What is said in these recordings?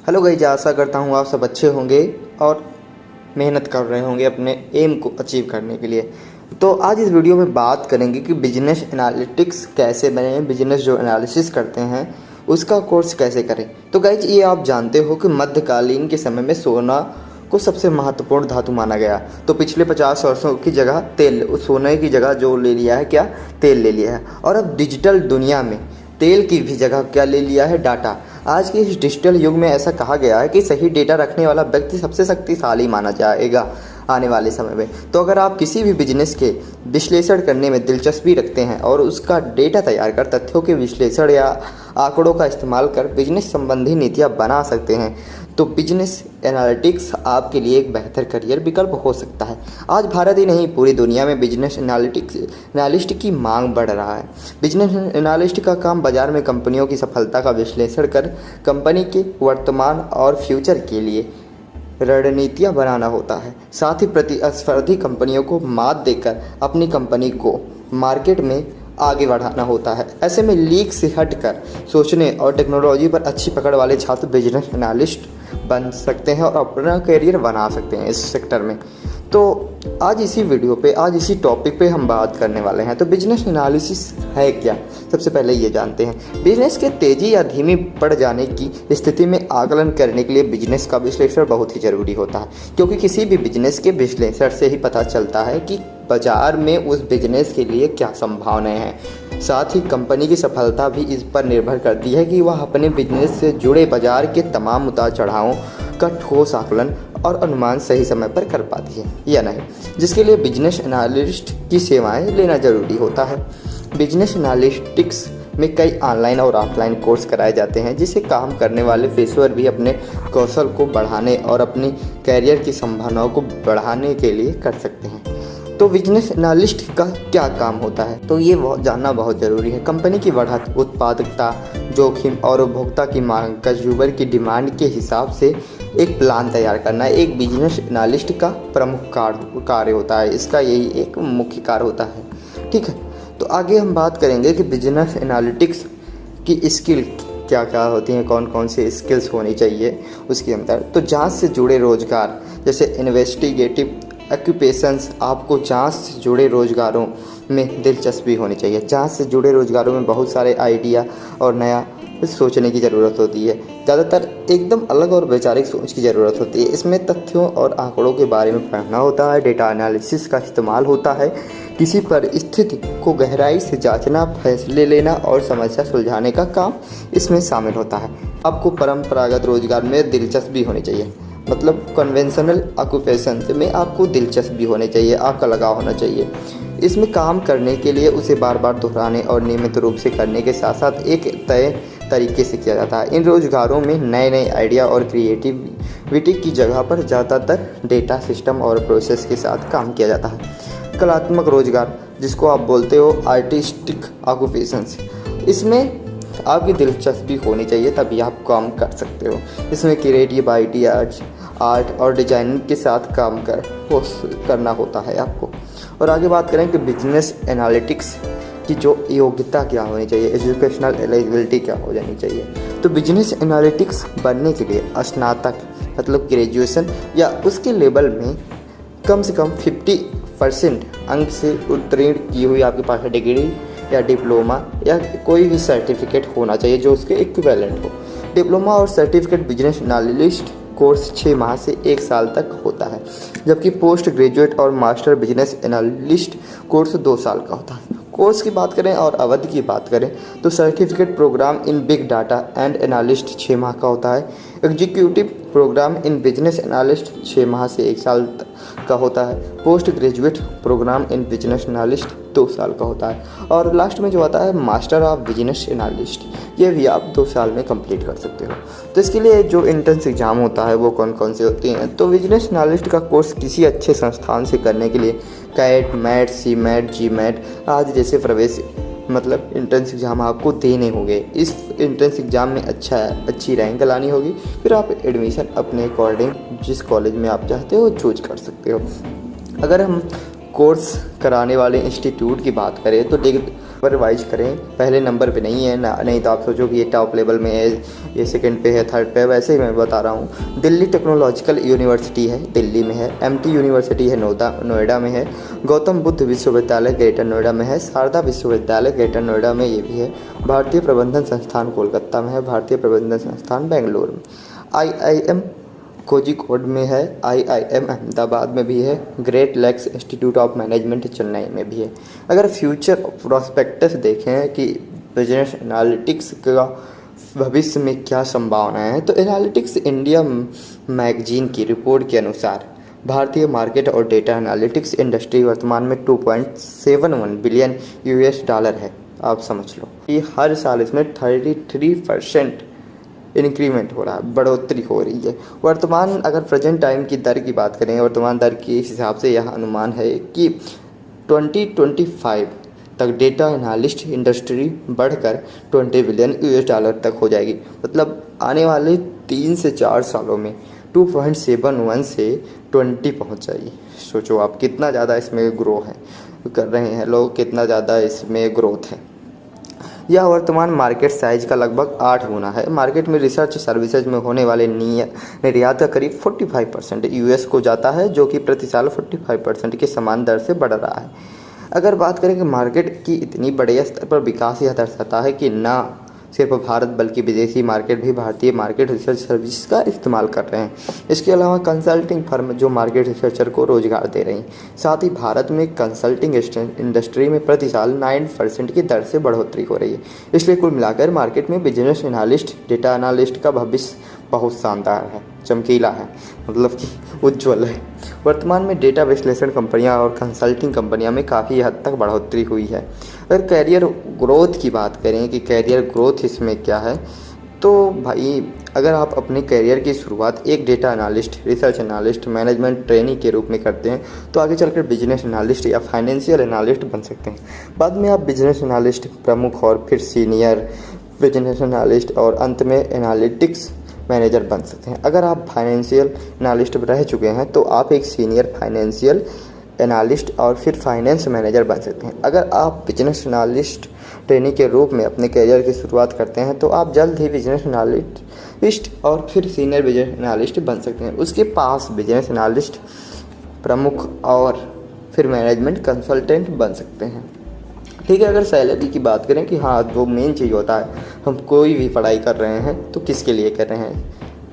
Hello guys, आशा करता हूँ आप सब अच्छे होंगे और मेहनत कर रहे होंगे अपने एम को अचीव करने के लिए। तो आज इस वीडियो में बात करेंगे कि बिजनेस एनालिटिक्स कैसे बने, बिजनेस जो एनालिसिस करते हैं उसका कोर्स कैसे करें। तो गाइज, ये आप जानते हो कि मध्यकालीन के समय में सोना को सबसे महत्वपूर्ण धातु माना गया। तो पिछले 50 वर्षों की जगह तेल, सोने की जगह जो ले लिया है क्या, तेल ले लिया है। और अब डिजिटल दुनिया में तेल की भी जगह क्या ले लिया है, डाटा। आज के इस डिजिटल युग में ऐसा कहा गया है कि सही डेटा रखने वाला व्यक्ति सबसे शक्तिशाली माना जाएगा आने वाले समय में। तो अगर आप किसी भी बिजनेस के विश्लेषण करने में दिलचस्पी रखते हैं और उसका डेटा तैयार कर तथ्यों के विश्लेषण या आंकड़ों का इस्तेमाल कर बिजनेस संबंधी नीतियां बना सकते हैं, तो बिजनेस एनालिटिक्स आपके लिए एक बेहतर करियर विकल्प हो सकता है। आज भारत ही नहीं, पूरी दुनिया में बिजनेस एनालिस्ट की मांग बढ़ रहा है। बिजनेस एनालिस्ट का काम बाजार में कंपनियों की सफलता का विश्लेषण कर कंपनी के वर्तमान और फ्यूचर के लिए रणनीतियां बनाना होता है। साथ ही प्रतिस्पर्धी कंपनियों को मात देकर अपनी कंपनी को मार्केट में आगे बढ़ाना होता है। ऐसे में लीक से हटकर सोचने और टेक्नोलॉजी पर अच्छी पकड़ वाले छात्र बिजनेस एनालिस्ट बन सकते हैं और अपना करियर बना सकते हैं इस सेक्टर में। तो आज इसी वीडियो पे, आज इसी टॉपिक पे हम बात करने वाले हैं। तो बिजनेस एनालिसिस है क्या, सबसे पहले ये जानते हैं। बिजनेस के तेज़ी या धीमी पड़ जाने की स्थिति में आकलन करने के लिए बिजनेस का विश्लेषण बहुत ही ज़रूरी होता है, क्योंकि किसी भी बिजनेस के विश्लेषण से ही पता चलता है कि बाजार में उस बिजनेस के लिए क्या संभावनाएं हैं। साथ ही कंपनी की सफलता भी इस पर निर्भर करती है कि वह अपने बिजनेस से जुड़े बाजार के तमाम उतार चढ़ावों का ठोस आकलन और अनुमान सही समय पर कर पाती है या नहीं, जिसके लिए बिजनेस एनालिस्ट की सेवाएं लेना जरूरी होता है। बिजनेस एनालिटिक्स में कई ऑनलाइन और ऑफलाइन कोर्स कराए जाते हैं, जिसे काम करने वाले पेशेवर भी अपने कौशल को बढ़ाने और अपनी कैरियर की संभावनाओं को बढ़ाने के लिए कर सकते हैं। तो बिजनेस एनालिस्ट का क्या काम होता है, तो ये जानना बहुत ज़रूरी है। कंपनी की बढ़त, उत्पादकता, जोखिम और उपभोक्ता की मांग, कंज्यूमर की डिमांड के हिसाब से एक प्लान तैयार करना एक बिजनेस एनालिस्ट का प्रमुख कार्य होता है। इसका यही एक मुख्य कार्य होता है। ठीक है, तो आगे हम बात करेंगे कि बिजनेस एनालिटिक्स की स्किल क्या क्या होती हैं, कौन कौन से स्किल्स होनी चाहिए उसके अंदर। तो जांच से जुड़े रोजगार, जैसे इन्वेस्टिगेटिव ऑक्यूपेशंस, आपको जांच से जुड़े रोजगारों में दिलचस्पी होनी चाहिए। जांच से जुड़े रोजगारों में बहुत सारे आइडिया और नया सोचने की ज़रूरत होती है। ज़्यादातर एकदम अलग और वैचारिक सोच की ज़रूरत होती है। इसमें तथ्यों और आंकड़ों के बारे में पढ़ना होता है, डेटा एनालिसिस का इस्तेमाल होता है, किसी परिस्थिति को गहराई से जांचना, फैसले लेना और समस्या सुलझाने का काम इसमें शामिल होता है। आपको परंपरागत रोजगार में दिलचस्पी होनी चाहिए, मतलब कन्वेंशनल ऑक्यूपेशन में आपको दिलचस्पी होनी चाहिए, आपका लगाव होना चाहिए। इसमें काम करने के लिए उसे बार बार दोहराने और नियमित रूप से करने के साथ साथ एक तय तरीके से किया जाता है। इन रोजगारों में नए नए आइडिया और क्रिएटिविटी की जगह पर ज़्यादातर डेटा सिस्टम और प्रोसेस के साथ काम किया जाता है। कलात्मक रोजगार, जिसको आप बोलते हो आर्टिस्टिक ऑक्यूपेशंस, इसमें आपकी दिलचस्पी होनी चाहिए, तभी आप काम कर सकते हो। इसमें क्रिएटिव आइडियाज, आर्ट और डिजाइनिंग के साथ काम करना होता है आपको। और आगे बात करें कि बिजनेस एनालिटिक्स की जो योग्यता क्या होनी चाहिए, एजुकेशनल एलिजिबिलिटी क्या हो जानी चाहिए। तो बिजनेस एनालिटिक्स बनने के लिए स्नातक, मतलब ग्रेजुएशन या उसके लेवल में कम से कम 50% अंक से उत्तीर्ण की हुई आपके पास डिग्री या डिप्लोमा या कोई भी सर्टिफिकेट होना चाहिए जो उसके इक्विवेलेंट हो। डिप्लोमा और सर्टिफिकेट बिजनेस एनालिस्ट कोर्स 6 माह से 1 साल तक होता है, जबकि पोस्ट ग्रेजुएट और मास्टर बिजनेस एनालिस्ट कोर्स 2 साल का होता है। कोर्स की बात करें और अवधि की बात करें तो certificate program in big data and analyst 6 माह का होता है। Executive program in business analyst 6 माह से 1 साल का होता है। Post graduate program in business analyst 2 साल का होता है। और लास्ट में जो आता है मास्टर ऑफ बिजनेस एनालिस्ट, ये भी आप 2 साल में कंप्लीट कर सकते हो। तो इसके लिए जो एंट्रेंस एग्जाम होता है वो कौन कौन से होते हैं, तो बिजनेस एनालिस्ट का कोर्स किसी अच्छे संस्थान से करने के लिए कैट, मैट, सी मैट, जी मैट आदि जैसे प्रवेश मतलब एंट्रेंस एग्ज़ाम आपको देने होंगे। इस एंट्रेंस एग्ज़ाम में अच्छी रैंक लानी होगी, फिर आप एडमिशन अपने अकॉर्डिंग जिस कॉलेज में आप चाहते हो चूज कर सकते हो। अगर हम कोर्स कराने वाले इंस्टीट्यूट की बात करें तो रिवाइज करें, पहले नंबर पे नहीं है ना, नहीं तो आप सोचो कि ये टॉप लेवल में है, ये सेकंड पे है, थर्ड पे है, वैसे ही मैं बता रहा हूँ। दिल्ली टेक्नोलॉजिकल यूनिवर्सिटी है, दिल्ली में है। एमटी यूनिवर्सिटी है, नोएडा में है। गौतम बुद्ध विश्वविद्यालय ग्रेटर नोएडा में है। शारदा विश्वविद्यालय ग्रेटर नोएडा में ये भी है। भारतीय प्रबंधन संस्थान कोलकाता में है। भारतीय प्रबंधन संस्थान बेंगलुरु में। IIM कोझिकोड में है। IIM अहमदाबाद में भी है। Great Lakes Institute of Management Chennai में भी है। अगर फ्यूचर प्रोस्पेक्टस देखें कि बिजनेस एनालिटिक्स का भविष्य में क्या संभावनाएं हैं, तो एनालिटिक्स इंडिया मैगजीन की रिपोर्ट के अनुसार भारतीय मार्केट और डेटा एनालिटिक्स इंडस्ट्री वर्तमान में 2.71 बिलियन $, है। आप समझ लो कि हर साल इसमें 33% इंक्रीमेंट हो रहा है, बढ़ोतरी हो रही है। वर्तमान अगर प्रेजेंट टाइम की दर की बात करें, वर्तमान दर के हिसाब से यह अनुमान है कि 2025 तक डेटा एनालिस्ट इंडस्ट्री बढ़कर 20 बिलियन $, तक हो जाएगी। मतलब आने वाले 3 से 4 सालों में 2.71 से 20 पहुंच जाएगी। सोचो आप कितना ज़्यादा इसमें ग्रो है कर रहे हैं लोग, कितना ज़्यादा इसमें ग्रोथ है। यह वर्तमान मार्केट साइज का लगभग 8 गुना है। मार्केट में रिसर्च सर्विसेज में होने वाले निर्यात का करीब 45% US को जाता है, जो कि प्रति साल 45% के समान दर से बढ़ रहा है। अगर बात करें कि मार्केट की इतनी बड़े स्तर पर विकास यह दर्शाता है कि न सिर्फ भारत बल्कि विदेशी मार्केट भी भारतीय मार्केट रिसर्च सर्विस का इस्तेमाल कर रहे हैं। इसके अलावा कंसल्टिंग फर्म जो मार्केट रिसर्चर को रोजगार दे रही हैं। साथ ही भारत में कंसल्टिंग इंडस्ट्री में प्रति साल 9% की दर से बढ़ोतरी हो रही है। इसलिए कुल मिलाकर मार्केट में बिजनेस एनालिस्ट, डेटा एनालिस्ट का भविष्य बहुत शानदार है, चमकीला है, मतलब कि उज्ज्वल है। वर्तमान में डेटा विश्लेषण कंपनियां और कंसल्टिंग कंपनियां में काफ़ी हद तक बढ़ोतरी हुई है। अगर कैरियर ग्रोथ की बात करें कि कैरियर ग्रोथ इसमें क्या है, तो भाई अगर आप अपने कैरियर की शुरुआत एक data analyst, research analyst, management trainee के रूप में करते हैं, तो आगे चलकर बिजनेस एनालिस्ट या फाइनेंशियल एनालिस्ट बन सकते हैं। बाद में आप बिजनेस एनालिस्ट, प्रमुख और फिर सीनियर बिजनेस एनालिस्ट और अंत में एनालिटिक्स मैनेजर बन सकते हैं। अगर आप फाइनेंशियल एनालिस्ट रह चुके हैं तो आप एक सीनियर फाइनेंशियल एनालिस्ट और फिर फाइनेंस मैनेजर बन सकते हैं। अगर आप बिजनेस एनालिस्ट ट्रेनी के रूप में अपने करियर की शुरुआत करते हैं तो आप जल्द ही बिजनेस एनालिस्ट और फिर सीनियर बिजनेस एनालिस्ट बन सकते हैं। उसके पास बिजनेस एनालिस्ट, प्रमुख और फिर मैनेजमेंट कंसल्टेंट बन सकते हैं। ठीक है, अगर सैलरी की बात करें कि हाँ वो मेन चीज़ होता है, हम कोई भी पढ़ाई कर रहे हैं तो किसके लिए कर रहे हैं,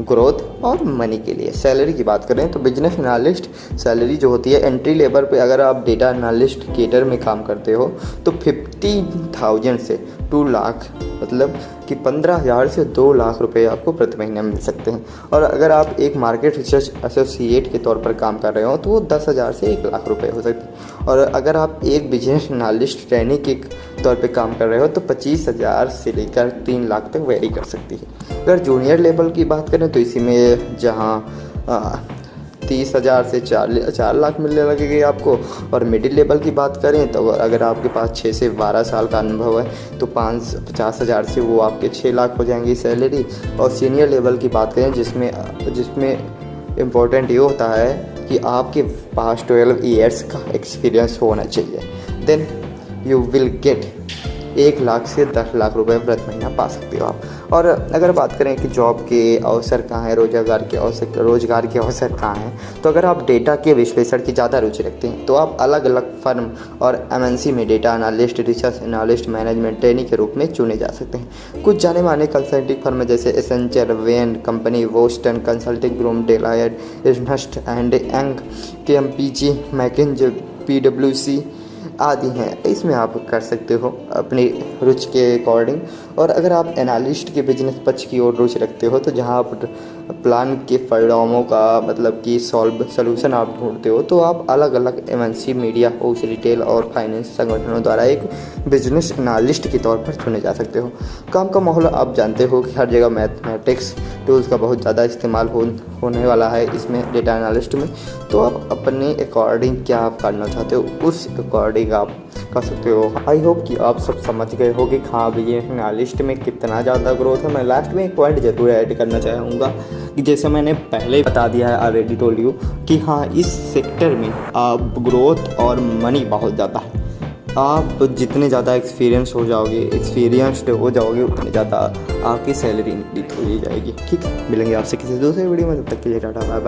ग्रोथ और मनी के लिए। सैलरी की बात करें तो बिजनेस एनालिस्ट सैलरी जो होती है एंट्री लेवल पे, अगर आप डेटा एनालिस्ट केडर में काम करते हो तो 50,000 से 2 लाख, मतलब कि 15,000 से 2 लाख रुपए आपको प्रति महीने मिल सकते हैं। और अगर आप एक मार्केट रिसर्च एसोसिएट के तौर पर काम कर रहे हो तो वो 10,000 से 1 लाख रुपए हो सकते हैं। और अगर आप एक बिजनेस एनालिस्ट ट्रेनी के तौर पे काम कर रहे हो तो 25,000 से लेकर 3 लाख तक वेरी कर सकती है। अगर जूनियर लेवल की बात करें तो इसी में जहाँ 30,000 से 4 लाख मिलने लगेगी आपको। और मिडिल लेवल की बात करें तो अगर आपके पास 6 से 12 साल का अनुभव है तो 50,000 से वो आपके 6 लाख हो जाएंगी सैलरी। और सीनियर लेवल की बात करें जिसमें इम्पोर्टेंट ये होता है कि आपके पास 12 ईयर्स का एक्सपीरियंस होना चाहिए, then you will get 1 lakh से 10 लाख रुपए प्रति महीना पा सकते हो आप। और अगर बात करें कि जॉब के अवसर कहाँ हैं, रोजगार के अवसर कहाँ हैं, तो अगर आप डेटा के विश्लेषण की ज़्यादा रुचि रखते हैं तो आप अलग अलग फर्म और MNC में data analyst, research analyst, management trainee के रूप में चुने जा सकते हैं। कुछ जाने माने कंसल्टिंग फर्म जैसे Accenture, Bain company, Boston Consulting Group, Deloitte, Ernst and Young, KPMG, McKinsey, PwC आदि हैं, इसमें आप कर सकते हो अपनी रुचि के अकॉर्डिंग। और अगर आप एनालिस्ट के बिजनेस पक्ष की ओर रुचि रखते हो तो जहां आप प्लान के परिणामों का मतलब कि सॉल्यूशन आप ढूंढते हो तो आप अलग अलग MNC, मीडिया हाउस, रिटेल और फाइनेंस संगठनों द्वारा एक बिजनेस एनालिस्ट के तौर पर चुने जा सकते हो। काम का माहौल आप जानते हो कि हर जगह मैथमेटिक्स टूल्स का बहुत ज़्यादा इस्तेमाल होने वाला है इसमें डेटा एनालिस्ट में। तो आप अपने अकॉर्डिंग क्या आप करना चाहते हो उस अकॉर्डिंग आप कर सकते हो। आई होप कि आप सब समझ गए हो कि हाँ बिजनेस एनालिस्ट में कितना ज़्यादा ग्रोथ है। मैं लास्ट में एक पॉइंट ज़रूर ऐड करना चाहूँगा कि जैसे मैंने पहले बता दिया है, ऑलरेडी टोल्ड यू कि हाँ इस सेक्टर में ग्रोथ और मनी बहुत ज़्यादा है। आप जितने ज़्यादा एक्सपीरियंस्ड हो जाओगे उतने ज़्यादा आपकी सैलरी इंक्रीज हो जाएगी। ठीक है, मिलेंगे आपसे किसी दूसरे वीडियो में, तब तक के लिए टाटा बाय बाय।